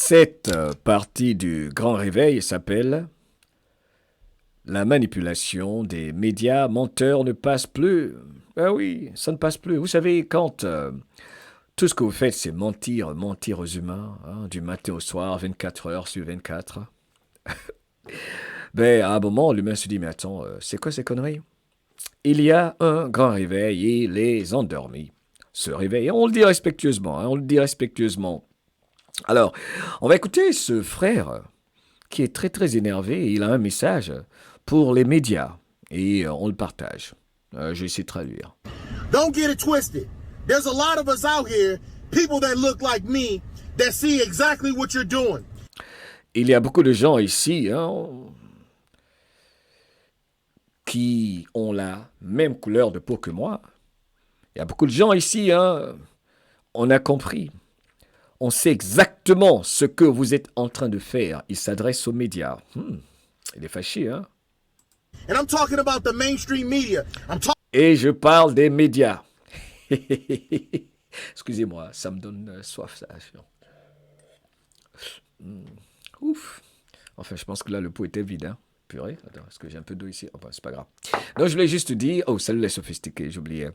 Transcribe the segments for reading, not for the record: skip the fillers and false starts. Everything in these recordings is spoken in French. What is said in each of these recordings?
Cette partie du grand réveil s'appelle la manipulation des médias menteurs ne passe plus. Ah oui, ça ne passe plus. Vous savez, quand tout ce que vous faites, c'est mentir, mentir aux humains, hein, du matin au soir, 24 heures sur 24, ben, à un moment, l'humain se dit, mais attends, c'est quoi ces conneries? Il y a un grand réveil et les endormis se réveillent. On le dit respectueusement, hein, on le dit respectueusement. Alors, on va écouter ce frère qui est très très énervé. Il a un message pour les médias et on le partage. Je vais essayer de traduire. Don't get it twisted. There's a lot of us out here, people that look like me, that see exactly what you're doing. Il y a beaucoup de gens ici qui ont la même couleur de peau que moi. Il y a beaucoup de gens ici, on a compris. On sait exactement ce que vous êtes en train de faire. Il s'adresse aux médias. Il est fâché, hein? And I'm talking about the mainstream media. Et je parle des médias. Excusez-moi, ça me donne soif, ça. Ouf. Enfin, je pense que là, le pot était vide, hein. Purée, attends, est-ce que j'ai un peu d'eau ici? Enfin, c'est pas grave. Non, je voulais juste dire... Oh, salut les sophistiqués, j'oubliais.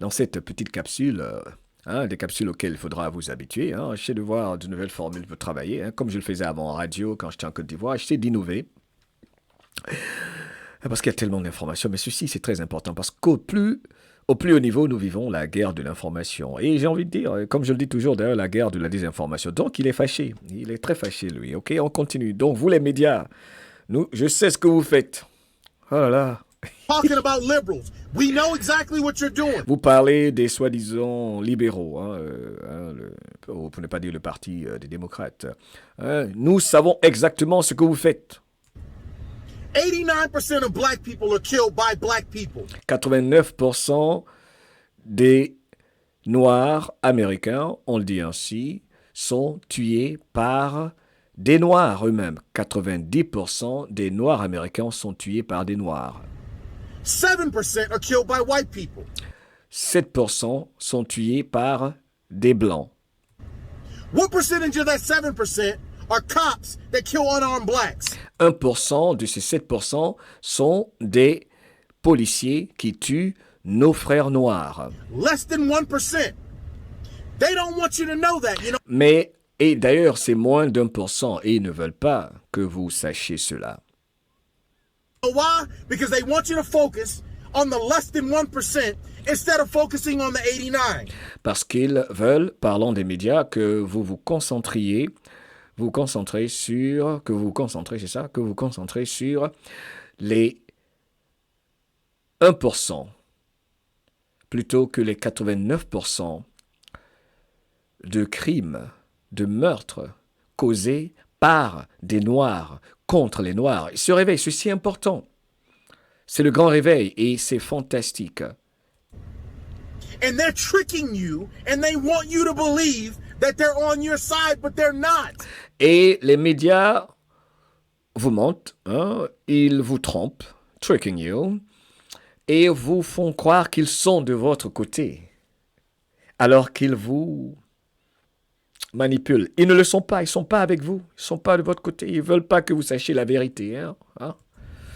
Dans cette petite capsule... des capsules auxquelles il faudra vous habituer. J'essaie de voir de nouvelles formules pour travailler. Comme je le faisais avant en radio, quand j'étais en Côte d'Ivoire. J'essaie d'innover. Parce qu'il y a tellement d'informations. Mais ceci, c'est très important. Parce qu'au plus haut niveau, nous vivons la guerre de l'information. Et j'ai envie de dire, comme je le dis toujours, d'ailleurs, la guerre de la désinformation. Donc, il est fâché. Il est très fâché, lui. OK, on continue. Donc, vous, les médias, je sais ce que vous faites. Oh là là. Talking about liberals. We know exactly what you're doing. Vous parlez des soi-disant libéraux, pour ne pas dire le parti des démocrates. Nous savons exactement ce que vous faites. 89% of black people are killed by black people. 89% des Noirs américains, on le dit ainsi, sont tués par des Noirs eux-mêmes. 90% des Noirs américains sont tués par des Noirs. 7% are killed by white people. 7% sont tués par des Blancs. What percentage of that 7% are cops that kill unarmed blacks? 1% de ces 7% sont des policiers qui tuent nos frères noirs. Less than 1%. They don't want you to know that, you know. Mais, et d'ailleurs, c'est moins d'1% et ils ne veulent pas que vous sachiez cela. Why? Because they want you to focus on the less than 1% instead of focusing on the 89. Parce qu'ils veulent, parlant des médias, que vous vous concentrez sur les 1% plutôt que les 89% de crimes, de meurtres causés par des Noirs contre les Noirs. Ce réveil, ceci est important. C'est le grand réveil et c'est fantastique. And they're tricking you and they want you to believe that they're on your side, but they're not. Et les médias vous mentent, ils vous trompent, tricking you, et vous font croire qu'ils sont de votre côté, alors qu'ils vous manipulent. Ils ne le sont pas, ils ne sont pas avec vous, ils ne sont pas de votre côté, ils ne veulent pas que vous sachiez la vérité.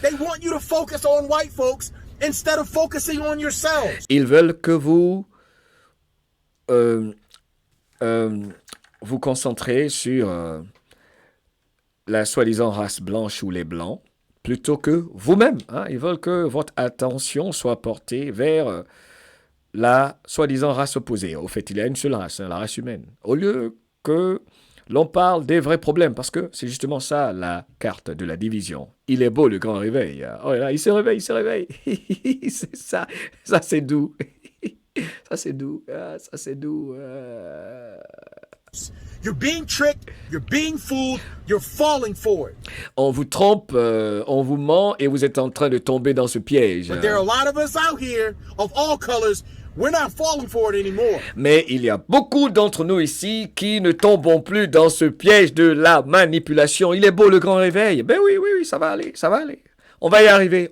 They want you to focus on white folks instead of focusing on yourselves. Ils veulent que vous vous concentrez sur la soi-disant race blanche ou les blancs, plutôt que vous-même. Ils veulent que votre attention soit portée vers la soi-disant race opposée. Au fait, il y a une seule race, la race humaine. Au lieu que l'on parle des vrais problèmes, parce que c'est justement ça la carte de la division. Il est beau le grand réveil. Oh là, il se réveille. C'est ça c'est doux. Ça c'est doux. You're being tricked, you're being fooled, you're falling for it. On vous trompe, on vous ment et vous êtes en train de tomber dans ce piège. But there are a lot of us out here of all colors. We're not falling for it anymore. Mais il y a beaucoup d'entre nous ici qui ne tombons plus dans ce piège de la manipulation. Il est beau le grand réveil. Ben oui, ça va aller. On va y arriver.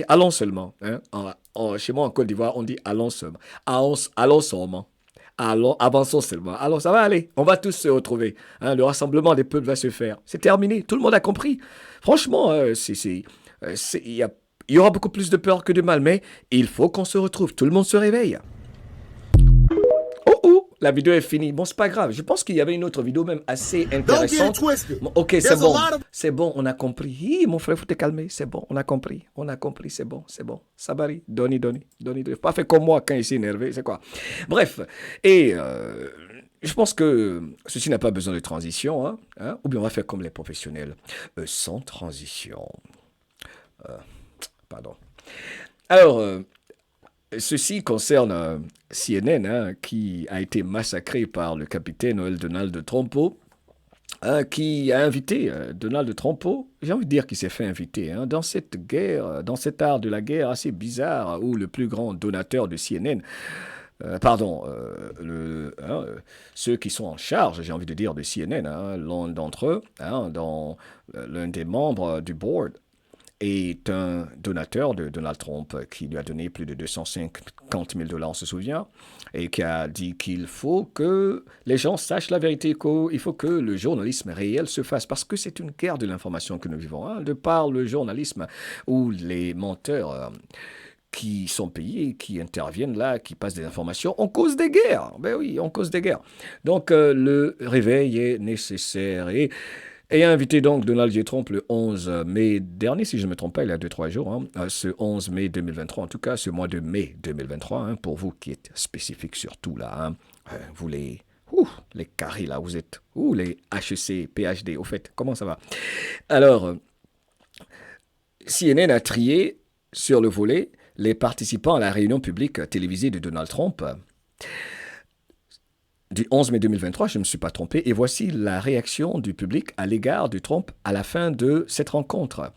Allons seulement. Chez moi en Côte d'Ivoire, on dit allons seulement. Allons seulement. Allons, avançons seulement. Alors, ça va aller. On va tous se retrouver. Hein, le rassemblement des peuples va se faire. C'est terminé. Tout le monde a compris. Franchement, il y aura beaucoup plus de peur que de mal, mais il faut qu'on se retrouve. Tout le monde se réveille. Oh, oh, la vidéo est finie. Bon, c'est pas grave. Je pense qu'il y avait une autre vidéo même assez Don't get it intéressante. twisted. Bon, ok, c'est There's a bon. lot of C'est bon, on a compris. Hi, mon frère, faut te calmer. C'est bon, on a compris. On a compris, c'est bon, c'est bon. Sabari, Doni. Pas fait comme moi quand il s'est énervé, c'est quoi. Bref, et je pense que ceci n'a pas besoin de transition, hein, ou bien on va faire comme les professionnels, sans transition. Pardon. Alors, ceci concerne CNN, hein, qui a été massacré par le capitaine Donald Trump, qui a invité Donald Trump, j'ai envie de dire qu'il s'est fait inviter, hein, dans cette guerre, dans cet art de la guerre assez bizarre, où le plus grand donateur de CNN, ceux qui sont en charge, j'ai envie de dire, de CNN, hein, l'un d'entre eux, hein, l'un des membres du board, est un donateur de Donald Trump qui lui a donné plus de 250 000 $, on se souvient, et qui a dit qu'il faut que les gens sachent la vérité, qu'il faut que le journalisme réel se fasse, parce que c'est une guerre de l'information que nous vivons, hein, de par le journalisme où les menteurs qui sont payés, qui interviennent là, qui passent des informations, on cause des guerres. Ben oui, on cause des guerres. Donc le réveil est nécessaire et a invité donc Donald J. Trump le 11 mai dernier, si je ne me trompe pas, il y a 2-3 jours, hein, ce 11 mai 2023, en tout cas ce mois de mai 2023, hein, pour vous qui êtes spécifiques surtout là, hein, vous les carrés là, vous êtes, les HEC, PhD, au fait, comment ça va? Alors, CNN a trié sur le volet les participants à la réunion publique télévisée de Donald Trump du 11 mai 2023, je ne me suis pas trompé, et voici la réaction du public à l'égard de Trump à la fin de cette rencontre.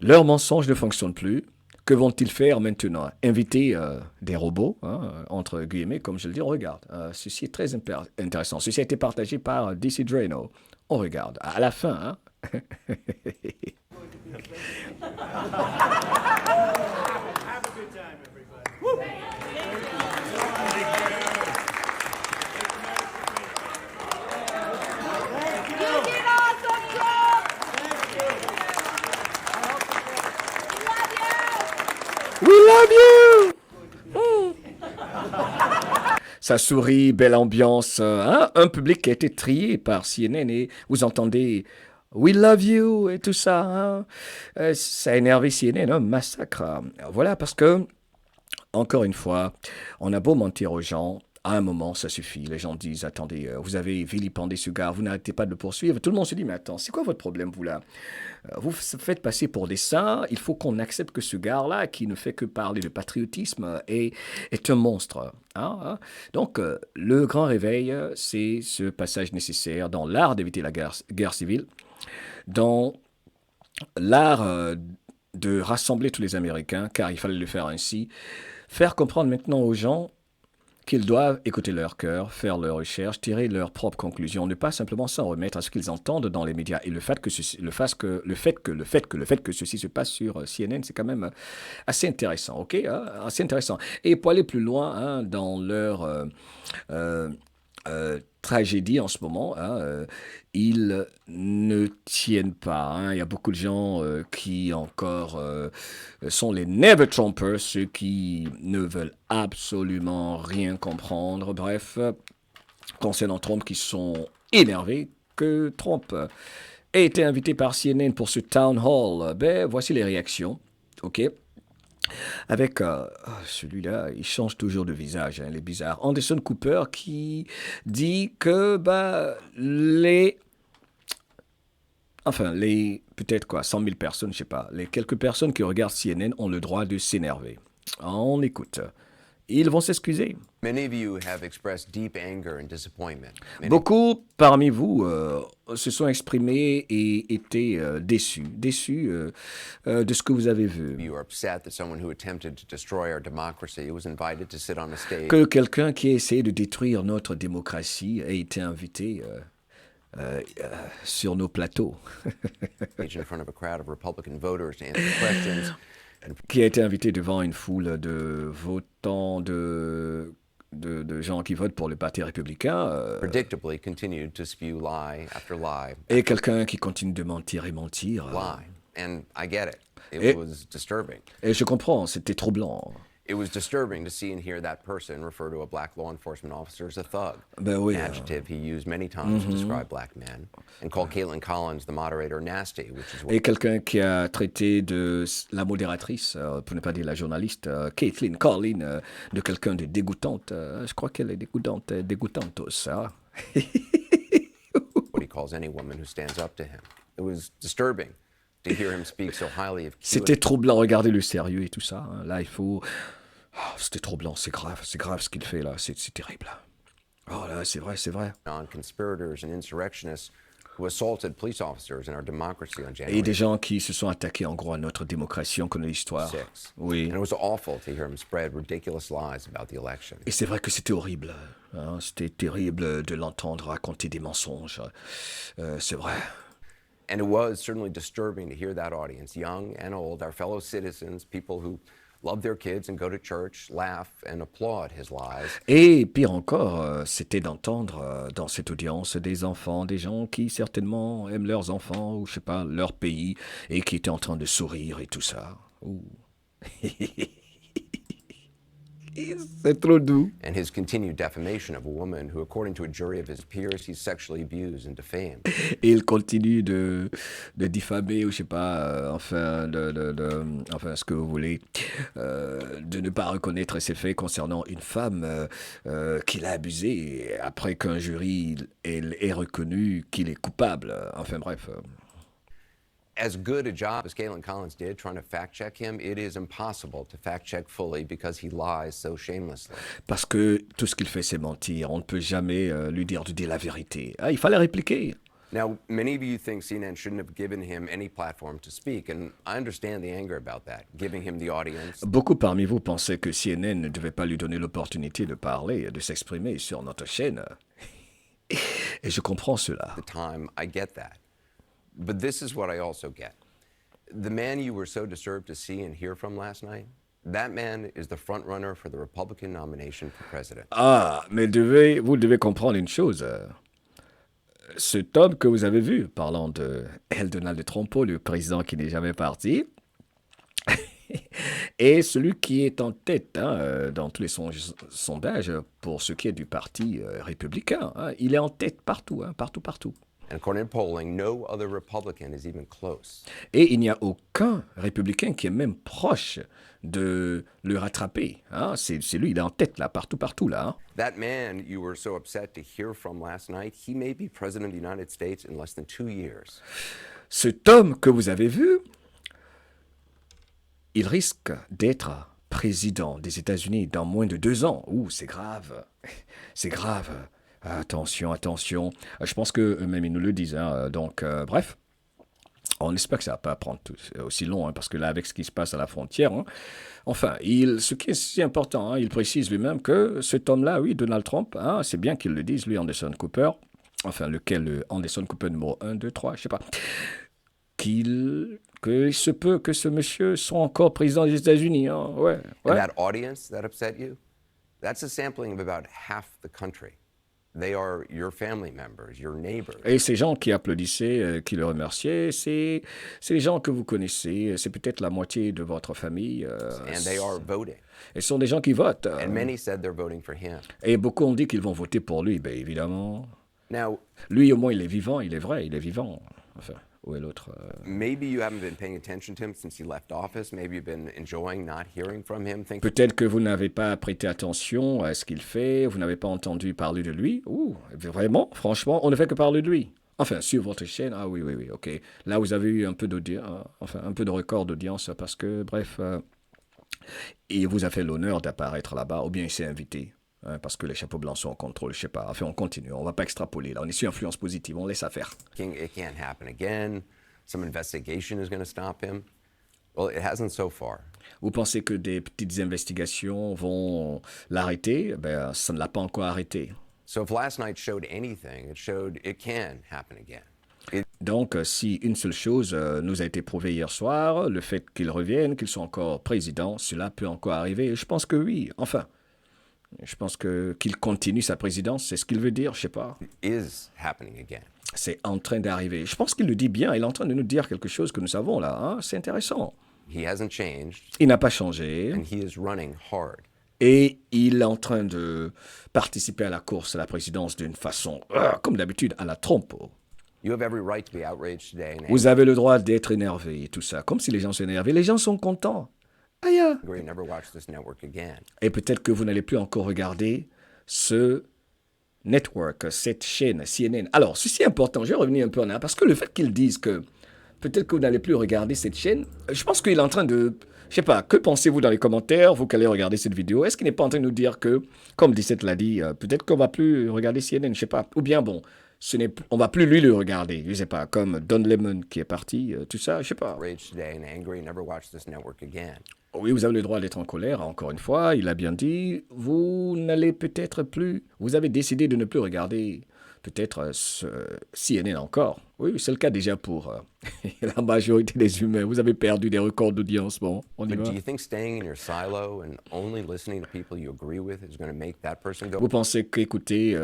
Leur mensonge ne fonctionne plus. Que vont-ils faire maintenant? Inviter des robots, hein, entre guillemets, comme je le dis, on regarde. Ceci est très intéressant. Ceci a été partagé par DC Drano. On regarde. À la fin, hein. We love you! Ça sourit, belle ambiance, hein? Un public qui a été trié par CNN et vous entendez We love you et tout ça. Hein? Ça a énervé CNN, un massacre. Voilà, parce que, encore une fois, on a beau mentir aux gens, à un moment, ça suffit. Les gens disent, attendez, vous avez vilipendé ce gars, vous n'arrêtez pas de le poursuivre. Tout le monde se dit, mais attends, c'est quoi votre problème, vous là? Vous faites passer pour des saints, il faut qu'on accepte que ce gars-là, qui ne fait que parler de patriotisme, est un monstre. Hein? Donc, le grand réveil, c'est ce passage nécessaire dans l'art d'éviter la guerre civile, dans l'art de rassembler tous les Américains, car il fallait le faire ainsi, faire comprendre maintenant aux gens qu'ils doivent écouter leur cœur, faire leurs recherches, tirer leurs propres conclusions, ne pas simplement s'en remettre à ce qu'ils entendent dans les médias. Et le fait que ceci se passe sur CNN, c'est quand même assez intéressant, ok, hein, assez intéressant. Et pour aller plus loin, hein, dans leur tragédie en ce moment, hein, ils ne tiennent pas. Hein. Il y a beaucoup de gens qui encore sont les Never Trumpers, ceux qui ne veulent absolument rien comprendre. Bref, concernant Trump, qui sont énervés que Trump ait été invité par CNN pour ce town hall. Ben, voici les réactions. OK? Avec celui-là, il change toujours de visage, hein, il est bizarre. Anderson Cooper qui dit que peut-être quoi, 100 000 personnes, je sais pas, les quelques personnes qui regardent CNN ont le droit de s'énerver. On écoute. Ils vont s'excuser. Beaucoup parmi vous se sont exprimés et étaient déçus de ce que vous avez vu. Que quelqu'un qui a essayé de détruire notre démocratie ait été invité sur nos plateaux. Qui a été invité devant une foule de votants, de de gens qui votent pour le Parti républicain, predictably continued to spew lie after lie et quelqu'un qui continue de mentir et mentir. lie. And I get it. It Et- was disturbing. Et je comprends, c'était troublant. It was disturbing to see and hear that person refer to a black law enforcement officer as a thug, Ben oui. an adjective he used many times to describe black men, and called Caitlin Collins, the moderator, nasty, which is what Et quelqu'un qui a traité de la modératrice, pour ne pas dire la journaliste, Caitlin Collin, de quelqu'un de dégoûtante. Je crois qu'elle est dégoûtante, dégoûtantos. Hein? he calls any woman who stands up to him. It was disturbing to hear him speak so highly of C'était troublant, regardez le sérieux et tout ça. Hein. Là, il faut... Ah, c'était troublant, c'est grave ce qu'il fait là, c'est terrible. Oh là, c'est vrai, c'est vrai. non-conspirators and insurrectionists who assaulted police officers in our democracy on Et January des gens qui se sont attaqués en gros à notre démocratie, on connaît l'histoire. 6th. Oui. And it was awful to hear him spread ridiculous lies about the election. Et c'est vrai que c'était horrible. Hein. C'était terrible de l'entendre raconter des mensonges. C'est vrai. And it was certainly disturbing to hear that audience, young and old, our fellow citizens, people who love their kids and go to church, laugh and applaud his lies. Et pire encore, c'était d'entendre dans cette audience des enfants, des gens qui certainement aiment leurs enfants, ou je sais pas, leur pays, et qui étaient en train de sourire et tout ça. Ouh. C'est trop doux. And his continued defamation of a woman who, according to a jury of his peers, he's sexually abused and defamed. Et il continue de diffamer, ou je sais pas, enfin, ce que vous voulez, de ne pas reconnaître ses faits concernant une femme qu'il a abusée, après qu'un jury ait reconnu qu'il est coupable. Enfin bref. As good a job as Caitlin Collins did trying to fact check him, it is impossible to fact check fully because he lies so shamelessly. Parce que tout ce qu'il fait, c'est mentir. On ne peut jamais lui dire de dire la vérité. Ah, il fallait répliquer. Now, many of you think CNN shouldn't have given him any platform to speak, and I understand the anger about that, giving him the audience, Beaucoup parmi vous pensaient que CNN ne devait pas lui donner l'opportunité de parler, de s'exprimer sur notre chaîne. Et je comprends cela. the time. I get that. But this is what I also get. The man you were so disturbed to see and hear from last night, that man is the front runner for the Republican nomination for president. Ah, mais vous devez comprendre une chose. Cet homme que vous avez vu, parlant de Donald Trump, le président qui n'est jamais parti, est celui qui est en tête dans tous les sondages pour ce qui est du parti républicain. Hein. Il est en tête partout, partout. And according to polling, no other Republican is even close. Et il n'y a aucun républicain qui est même proche de le rattraper. Hein. C'est lui, il est en tête là, partout là. Hein. That man you were so upset to hear from last night, he may be president of the United States in less than 2 years. Cet homme que vous avez vu, il risque d'être président des États-Unis dans moins de 2 ans. Ouh, c'est grave. C'est grave. Attention. Je pense qu'eux-mêmes, ils nous le disent. Hein. Donc, bref. On espère que ça ne va pas prendre aussi long, hein, parce que là, avec ce qui se passe à la frontière, hein, enfin, ce qui est si important, hein, il précise lui-même que cet homme-là, oui, Donald Trump, hein, c'est bien qu'il le dise, lui, Anderson Cooper, enfin, lequel, Anderson Cooper numéro 1, 2, 3, je sais pas, qu'il se peut que ce monsieur soit encore président des États-Unis. Hein, ouais. And that audience that upset you, that's a sampling of about half the country. They are your family members, your neighbors. Et ces gens qui applaudissaient, qui le remerciaient, c'est les gens que vous connaissez, c'est peut-être la moitié de votre famille. And they are voting. Et ce sont des gens qui votent. And many said they're voting for him. Et beaucoup ont dit qu'ils vont voter pour lui, bien évidemment. Now, Lui, au moins, il est vivant, il est vrai, il est vivant. Enfin, où est l'autre maybe you haven't been paying attention to him since he left office. Maybe you've been enjoying not hearing from him. Thinking, Peut-être que vous n'avez pas prêté attention à ce qu'il fait, vous n'avez pas entendu parler de lui. Ouh, vraiment, franchement, on ne fait que parler de lui. Enfin, sur votre chaîne, ah oui, ok. Là, vous avez eu un peu d'audience, enfin, un peu de record d'audience parce que, bref, il vous a fait l'honneur d'apparaître là-bas, ou bien il s'est invité. Hein, parce que les chapeaux blancs sont en contrôle, je sais pas. Enfin, on continue, on va pas extrapoler. Là, on est sur influence positive, on laisse faire. it can't happen again. Some investigation is going to stop him. Well, it hasn't so far. Vous pensez que des petites investigations vont l'arrêter? Ben, ça ne l'a pas encore arrêté. So if last night showed anything, it showed it can happen again. Donc, si une seule chose nous a été prouvée hier soir, le fait qu'il revienne, qu'il soit encore président, cela peut encore arriver. Je pense que oui. Enfin, Je pense qu'il continue sa présidence, c'est ce qu'il veut dire, je sais pas. Is happening again. C'est en train d'arriver. Je pense qu'il le dit bien, il est en train de nous dire quelque chose que nous savons là, hein? C'est intéressant. He hasn't changed, Il n'a pas changé. and he is running hard. Et il est en train de participer à la course à la présidence d'une façon, comme d'habitude, à la trompe. You have every right to be outraged today and Vous avez le droit d'être énervé et tout ça. Comme si les gens sont énervés. Les gens sont contents. Aïe. angry and never watch this network again. Et peut-être que vous n'allez plus encore regarder ce network, cette chaîne CNN. Alors, ceci est important. Je vais revenir un peu en arrière. Parce que le fait qu'ils disent que peut-être que vous n'allez plus regarder cette chaîne, je pense qu'il est en train de... Je sais pas, que pensez-vous dans les commentaires, vous qui allez regarder cette vidéo? Est-ce qu'il n'est pas en train de nous dire que, comme 17 l'a dit, peut-être qu'on va plus regarder CNN, je sais pas. Ou bien, bon, on va plus lui le regarder, je sais pas, comme Don Lemon qui est parti, tout ça, je sais pas. Outraged today and angry and never watch this network again. Oui, vous avez le droit d'être en colère, encore une fois, il a bien dit, vous n'allez peut-être plus, vous avez décidé de ne plus regarder peut-être CNN encore. Oui, c'est le cas déjà pour la majorité des humains. Vous avez perdu des records d'audience. Bon, on y But va. do you think staying in your silo and only listening to people you agree with is going to make that person go Vous pensez qu'écouter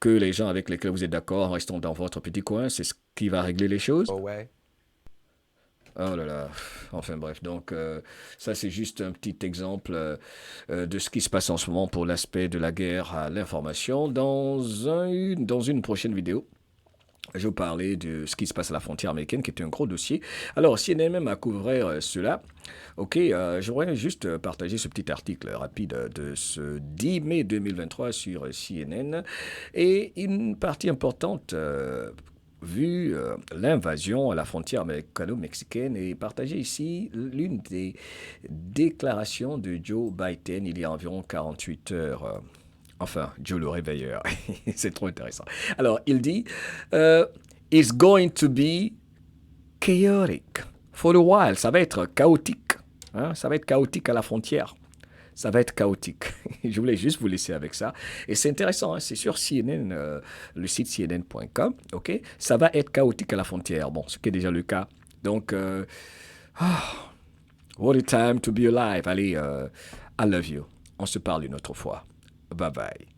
que les gens avec lesquels vous êtes d'accord en restant dans votre petit coin, c'est ce qui va régler les choses? away? Oh là là, enfin bref, donc ça c'est juste un petit exemple de ce qui se passe en ce moment pour l'aspect de la guerre à l'information. Dans une prochaine vidéo, je vais vous parler de ce qui se passe à la frontière américaine, qui est un gros dossier. Alors, CNN même a couvert cela. Ok, je voudrais juste partager ce petit article rapide de ce 10 mai 2023 sur CNN. Et une partie importante... vu l'invasion à la frontière américano-mexicaine et partager ici l'une des déclarations de Joe Biden il y a environ 48 heures. Enfin, Joe le réveilleur. C'est trop intéressant. Alors, il dit It's going to be chaotic for a while. Ça va être chaotique. Hein? Ça va être chaotique à la frontière. Ça va être chaotique. Je voulais juste vous laisser avec ça. Et c'est intéressant, hein? C'est sur CNN, le site cnn.com. Ok, ça va être chaotique à la frontière. Bon, ce qui est déjà le cas. Donc, what a time to be alive. Allez, I love you. On se parle une autre fois. Bye bye.